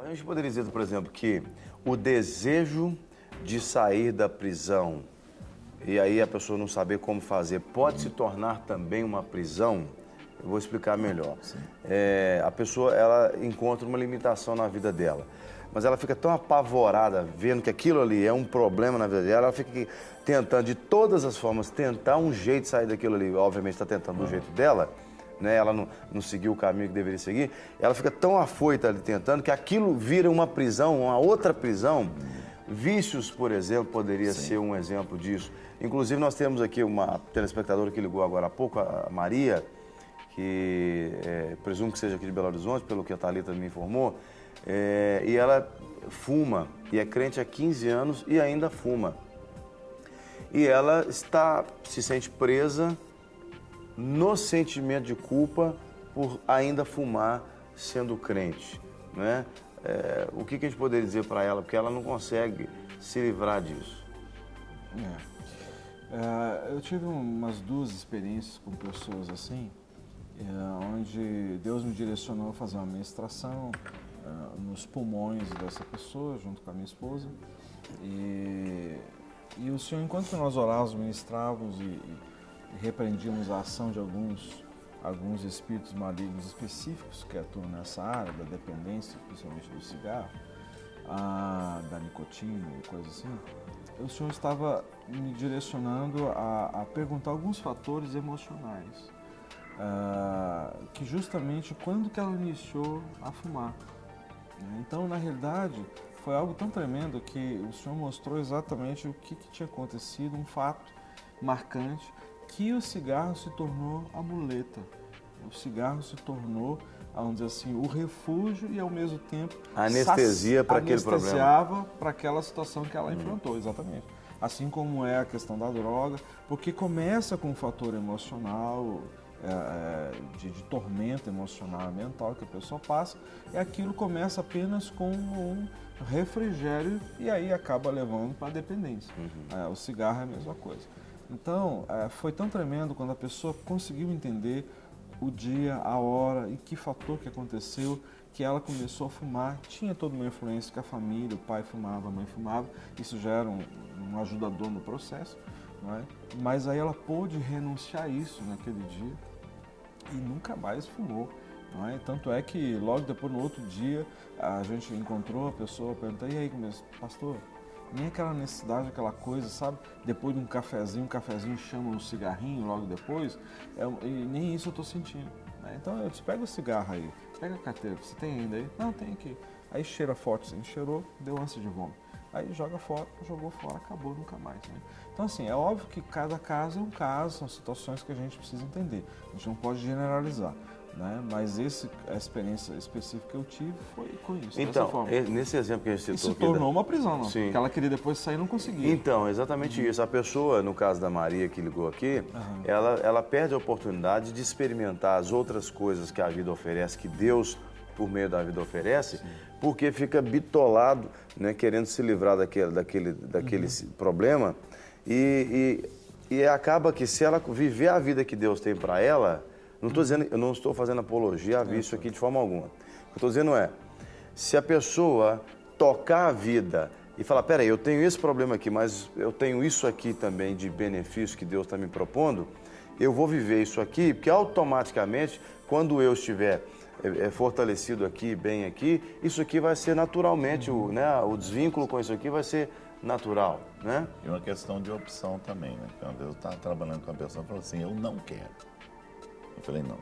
A gente poderia dizer, por exemplo, que o desejo de sair da prisão e aí a pessoa não saber como fazer pode se tornar também uma prisão? Eu vou explicar melhor. A pessoa, ela encontra uma limitação na vida dela, mas ela fica tão apavorada vendo que aquilo ali é um problema na vida dela, ela fica tentando de todas as formas, tentar um jeito de sair daquilo ali. Obviamente está tentando do jeito dela, né? Ela não seguiu o caminho que deveria seguir. Ela fica tão afoita ali tentando que aquilo vira uma prisão, uma outra prisão. Vícios, por exemplo, poderia ser um exemplo disso. Inclusive, nós temos aqui uma telespectadora que ligou agora há pouco, a Maria, que presumo que seja aqui de Belo Horizonte, pelo que a Thalita me informou, e ela fuma, e é crente há 15 anos e ainda fuma. E ela se sente presa no sentimento de culpa por ainda fumar sendo crente, né? O que a gente poderia dizer para ela? Porque ela não consegue se livrar disso. Eu tive umas 2 experiências com pessoas assim, onde Deus me direcionou a fazer uma ministração nos pulmões dessa pessoa, junto com a minha esposa. E o Senhor, enquanto nós orávamos, ministrávamos e repreendíamos a ação de alguns espíritos malignos específicos que atuam nessa área da dependência, principalmente do cigarro, da nicotina e coisas assim, o Senhor estava me direcionando a perguntar alguns fatores emocionais, que justamente quando que ela iniciou a fumar. Então, na realidade, foi algo tão tremendo que o Senhor mostrou exatamente o que tinha acontecido, um fato marcante, que o cigarro se tornou a muleta. O cigarro se tornou, vamos dizer assim, o refúgio e, ao mesmo tempo, anestesia para aquele problema. Anestesiava para aquela situação que ela enfrentou, exatamente. Assim como é a questão da droga, porque começa com um fator emocional, de tormento emocional, mental que a pessoa passa, e aquilo começa apenas com um refrigério e aí acaba levando para a dependência. O cigarro é a mesma coisa. Então, foi tão tremendo quando a pessoa conseguiu entender o dia, a hora e que fator que aconteceu, que ela começou a fumar. Tinha toda uma influência que a família, o pai fumava, a mãe fumava, isso já era um ajudador no processo, não é? Mas aí ela pôde renunciar a isso naquele dia e nunca mais fumou. Não é? Tanto é que logo depois, no outro dia, a gente encontrou a pessoa, perguntou, e aí, pastor, nem aquela necessidade, aquela coisa, sabe? Depois de um cafezinho chama um cigarrinho logo depois, e nem isso eu estou sentindo. Né? Então eu disse, pega o cigarro aí, pega a carteira, você tem ainda aí? Não, tem aqui. Aí cheira forte, assim, cheirou, deu ânsia de vômito. Aí joga fora, jogou fora, acabou, nunca mais. Né? Então assim, é óbvio que cada caso é um caso, são situações que a gente precisa entender. A gente não pode generalizar. Né? Mas a experiência específica que eu tive foi com isso. Então, nesse exemplo que a gente citou... Isso se tornou uma prisão, não? Sim. Porque ela queria depois sair e não conseguia. Então, exatamente isso. A pessoa, no caso da Maria que ligou aqui, ela perde a oportunidade de experimentar as outras coisas que a vida oferece, que Deus, por meio da vida, oferece, porque fica bitolado, né, querendo se livrar daquele problema e acaba que se ela viver a vida que Deus tem para ela... eu não estou fazendo apologia a vício aqui de forma alguma. O que eu estou dizendo é, se a pessoa tocar a vida e falar, peraí, eu tenho esse problema aqui, mas eu tenho isso aqui também de benefício que Deus está me propondo, eu vou viver isso aqui, porque automaticamente, quando eu estiver fortalecido aqui, bem aqui, isso aqui vai ser naturalmente, o desvínculo com isso aqui vai ser natural, né? E uma questão de opção também, né? Quando eu estava trabalhando com a pessoa, falou assim, eu não quero. Eu falei, não,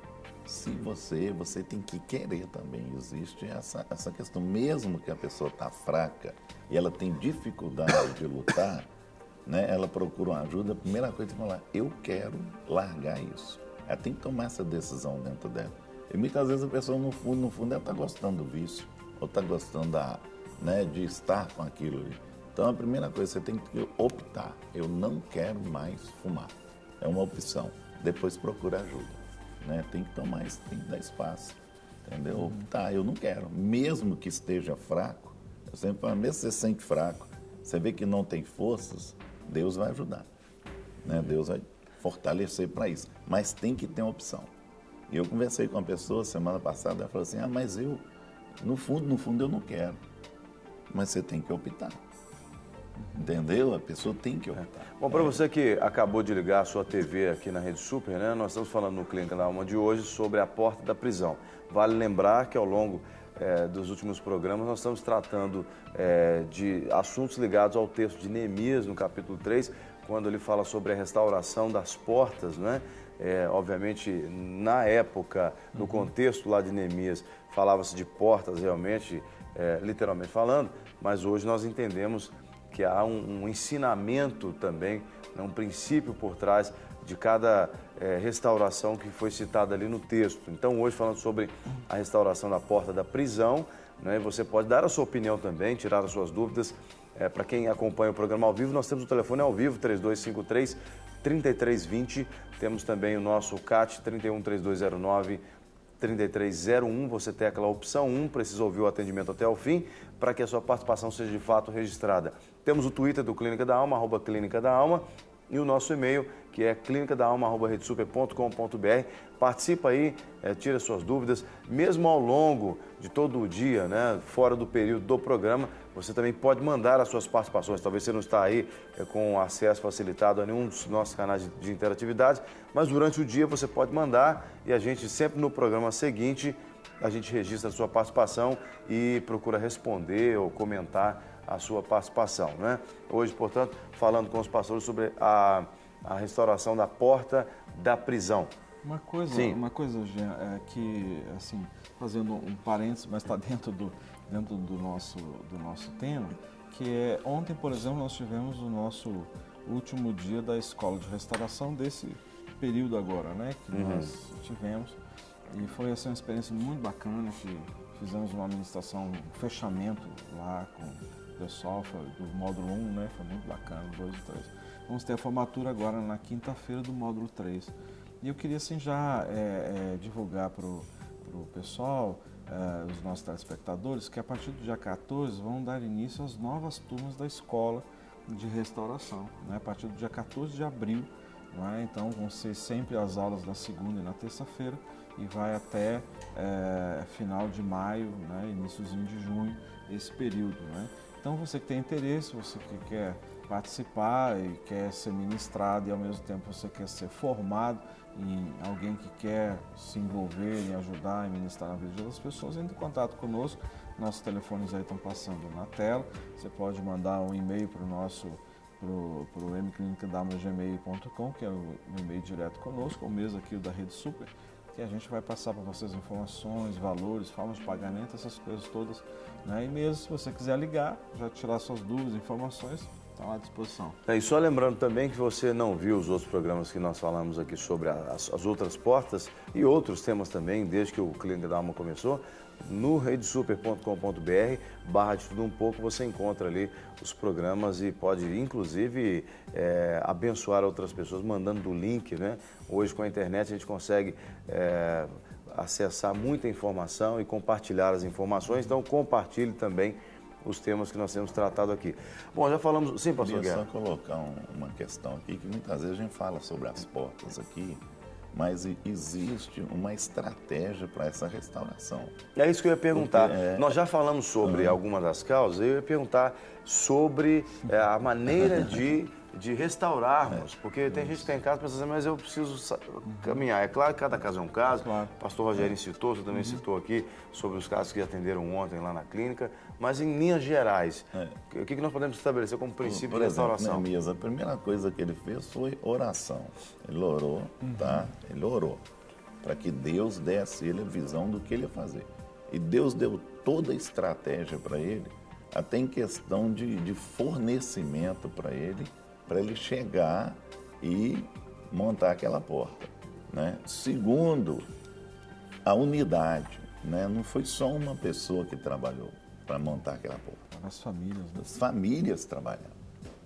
se você tem que querer também. Existe essa questão, mesmo que a pessoa está fraca e ela tem dificuldade de lutar, né, ela procura uma ajuda, a primeira coisa é falar, eu quero largar isso. Ela tem que tomar essa decisão dentro dela. E muitas vezes a pessoa, no fundo, ela está gostando do vício, ou está gostando de estar com aquilo ali. Então, a primeira coisa, você tem que optar, eu não quero mais fumar. É uma opção. Depois procura ajuda. Né? Tem que tomar isso, tem que dar espaço, entendeu? Tá, eu não quero, mesmo que esteja fraco, eu sempre falo, mesmo que você se sente fraco, você vê que não tem forças, Deus vai ajudar, né? Deus vai fortalecer para isso, mas tem que ter uma opção. E eu conversei com uma pessoa semana passada, ela falou assim, mas No fundo eu não quero. Mas você tem que optar. Entendeu? A pessoa tem que optar. Bom, para você que acabou de ligar a sua TV aqui na Rede Super, né? Nós estamos falando no Clínica da Alma de hoje sobre a porta da prisão. Vale lembrar que ao longo dos últimos programas nós estamos tratando de assuntos ligados ao texto de Neemias, no capítulo 3, quando ele fala sobre a restauração das portas, né? Obviamente, na época, no contexto lá de Neemias, falava-se de portas realmente, literalmente falando, mas hoje nós entendemos que há um ensinamento também, né, um princípio por trás de cada restauração que foi citada ali no texto. Então, hoje, falando sobre a restauração da porta da prisão, né, você pode dar a sua opinião também, tirar as suas dúvidas. Para quem acompanha o programa ao vivo, nós temos o telefone ao vivo, 3253-3320. Temos também o nosso CAT, 313209-3301. Você tecla a opção 1, precisa ouvir o atendimento até o fim, para que a sua participação seja de fato registrada. Temos o Twitter do Clínica da Alma, @Clínica da Alma, e o nosso e-mail, que é clinicadaalma@redesuper.com.br. Participa aí, tira suas dúvidas, mesmo ao longo de todo o dia, né, fora do período do programa, você também pode mandar as suas participações. Talvez você não está aí com acesso facilitado a nenhum dos nossos canais de interatividade, mas durante o dia você pode mandar e a gente sempre no programa seguinte, a gente registra a sua participação e procura responder ou comentar a sua participação, né? Hoje, portanto, falando com os pastores sobre a restauração da porta da prisão. Uma coisa, Jean, é que, assim, fazendo um parênteses, mas está dentro do nosso tema, que é, ontem, por exemplo, nós tivemos o nosso último dia da escola de restauração desse período agora, né, que nós tivemos, e foi, assim, uma experiência muito bacana, que fizemos uma administração, um fechamento lá com o pessoal do módulo 1, né, foi muito bacana, 2 e 3. Vamos ter a formatura agora na quinta-feira do módulo 3. E eu queria, assim, já divulgar para o pessoal, os nossos telespectadores, que a partir do dia 14 vão dar início às novas turmas da escola de restauração, né? A partir do dia 14 de abril, né? Então vão ser sempre as aulas da segunda e na terça-feira e vai até final de maio, né? Iniciozinho de junho, esse período, né? Então você que tem interesse, você que quer participar e quer ser ministrado e ao mesmo tempo você quer ser formado em alguém que quer se envolver em ajudar e ministrar na vida das pessoas, entre em contato conosco. Nossos telefones aí estão passando na tela. Você pode mandar um e-mail para o nosso pro mclinicadalma@gmail.com, que é o e-mail direto conosco, ou mesmo aqui o da Rede Super, que a gente vai passar para vocês informações, valores, formas de pagamento, essas coisas todas, né? E mesmo se você quiser ligar, já tirar suas dúvidas, informações, está à disposição. E só lembrando também que você não viu os outros programas que nós falamos aqui sobre as outras portas e outros temas também, desde que o Clínica da Alma começou, no redesuper.com.br/de tudo um pouco você encontra ali os programas e pode inclusive abençoar outras pessoas mandando o link, né? Hoje com a internet a gente consegue acessar muita informação e compartilhar as informações, então compartilhe também os temas que nós temos tratado aqui. Bom, já falamos... Sim, pastor Guerra. Eu só colocar uma questão aqui, que muitas vezes a gente fala sobre as portas aqui, mas existe uma estratégia para essa restauração. É isso que eu ia perguntar. Nós já falamos sobre algumas das causas, eu ia perguntar sobre a maneira de restaurarmos, porque tem gente que tem casa e pensa assim, mas eu preciso caminhar. É claro que cada caso é um caso, Claro. o pastor Rogério citou, você também citou aqui, sobre os casos que atenderam ontem lá na clínica, mas em linhas gerais, o que nós podemos estabelecer como princípio Por de exemplo, restauração? Neemias, a primeira coisa que ele fez foi oração. Ele orou, tá? Ele orou para que Deus desse a ele a visão do que ele ia fazer. E Deus deu toda a estratégia para ele, até em questão de fornecimento para ele chegar e montar aquela porta, né? Segundo, a unidade, né? Não foi só uma pessoa que trabalhou para montar aquela porta. As famílias, né? As famílias trabalharam.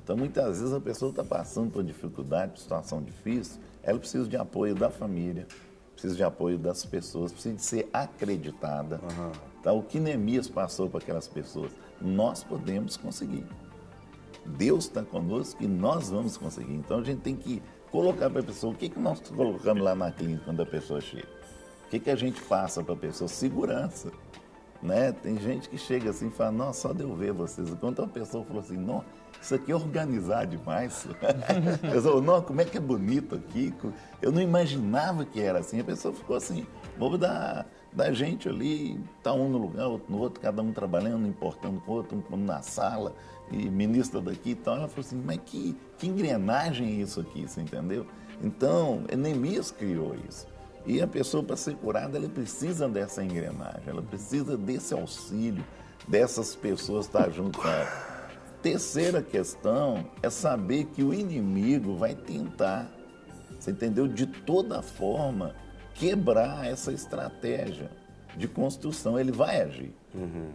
Então, muitas vezes a pessoa está passando por dificuldade, por situação difícil, ela precisa de apoio da família, precisa de apoio das pessoas, precisa de ser acreditada. Então, o que Neemias passou para aquelas pessoas, nós podemos conseguir. Deus está conosco e nós vamos conseguir. Então, a gente tem que colocar para a pessoa, o que nós colocamos lá na clínica quando a pessoa chega? O que a gente passa para a pessoa? Segurança. né? Tem gente que chega assim e fala, nossa, só de eu ver vocês. Enquanto uma pessoa falou assim, não, isso aqui é organizar demais. Eu falei, não, como é que é bonito aqui. Eu não imaginava que era assim. A pessoa ficou assim, bobo da gente ali, tá um no lugar, outro no outro, cada um trabalhando, importando com o outro, um na sala, e ministra daqui e tal. Ela falou assim, mas que engrenagem é isso aqui, você entendeu? Então, Neemias criou isso. E a pessoa, para ser curada, ela precisa dessa engrenagem, ela precisa desse auxílio, dessas pessoas estar junto com ela. Terceira questão é saber que o inimigo vai tentar, você entendeu, de toda forma, quebrar essa estratégia de construção. Ele vai agir.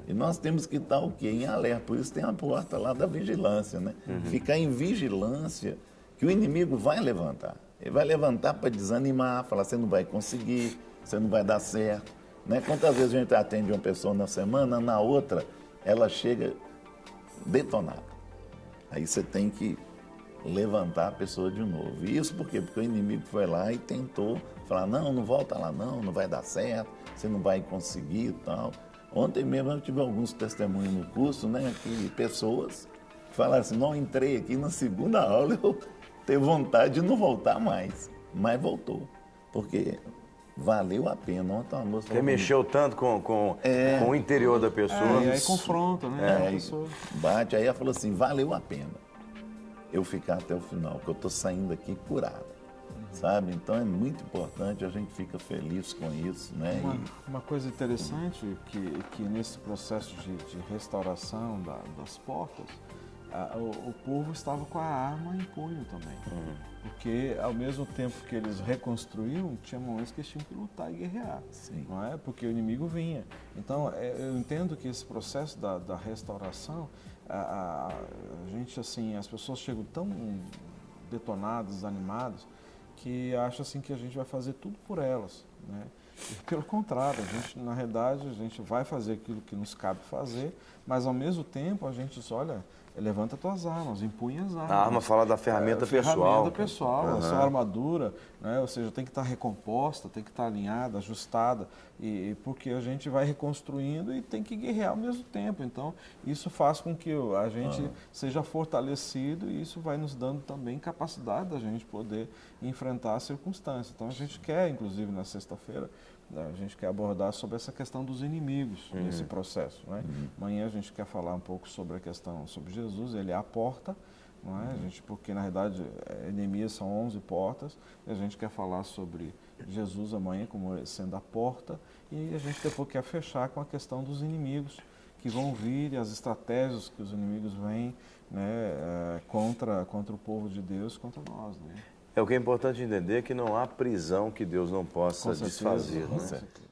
E nós temos que estar o quê? Em alerta. Por isso tem a porta lá da vigilância, né? Ficar em vigilância, que o inimigo vai levantar. Ele vai levantar para desanimar, falar, você não vai conseguir, você não vai dar certo. Né? Quantas vezes a gente atende uma pessoa na semana, na outra, ela chega detonada. Aí você tem que levantar a pessoa de novo. E isso por quê? Porque o inimigo foi lá e tentou falar, não volta lá não vai dar certo, você não vai conseguir e tal. Ontem mesmo eu tive alguns testemunhos no curso, né, que pessoas falaram assim, não, entrei aqui na segunda aula, eu tenho vontade de não voltar mais, mas voltou, porque valeu a pena. Ontem uma moça Porque mexeu tanto com o interior da pessoa. E aí confronta, né? Aí bate, aí ela falou assim, valeu a pena eu ficar até o final, porque eu estou saindo aqui curada, sabe? Então é muito importante, a gente fica feliz com isso, né? Uma coisa interessante que nesse processo de restauração das portas, o povo estava com a arma em punho também. Porque ao mesmo tempo que eles reconstruíam, tinha momentos que eles tinham que lutar e guerrear. Sim. Não é? Porque o inimigo vinha. Então, eu entendo que esse processo da restauração, a gente, assim, as pessoas chegam tão detonadas, desanimadas, que acham assim que a gente vai fazer tudo por elas, né? E, pelo contrário, a gente, na realidade, a gente vai fazer aquilo que nos cabe fazer, mas ao mesmo tempo a gente diz, olha, levanta tuas armas, empunha as armas. A arma fala da ferramenta pessoal. Ferramenta pessoal, a sua armadura, né? Ou seja, tem que estar recomposta, tem que estar alinhada, ajustada, porque a gente vai reconstruindo e tem que guerrear ao mesmo tempo. Então, isso faz com que a gente seja fortalecido e isso vai nos dando também capacidade da gente poder enfrentar as circunstâncias. Então, a gente quer, inclusive, na sexta-feira, a gente quer abordar sobre essa questão dos inimigos nesse processo, né? Amanhã a gente quer falar um pouco sobre a questão sobre Jesus, ele é a porta, não é? Porque na realidade Neemias são 11 portas, e a gente quer falar sobre Jesus amanhã como sendo a porta, e a gente depois quer fechar com a questão dos inimigos que vão vir e as estratégias que os inimigos vêm, né, contra o povo de Deus, contra nós, né? O que é importante entender é que não há prisão que Deus não possa desfazer. Com Né? certeza.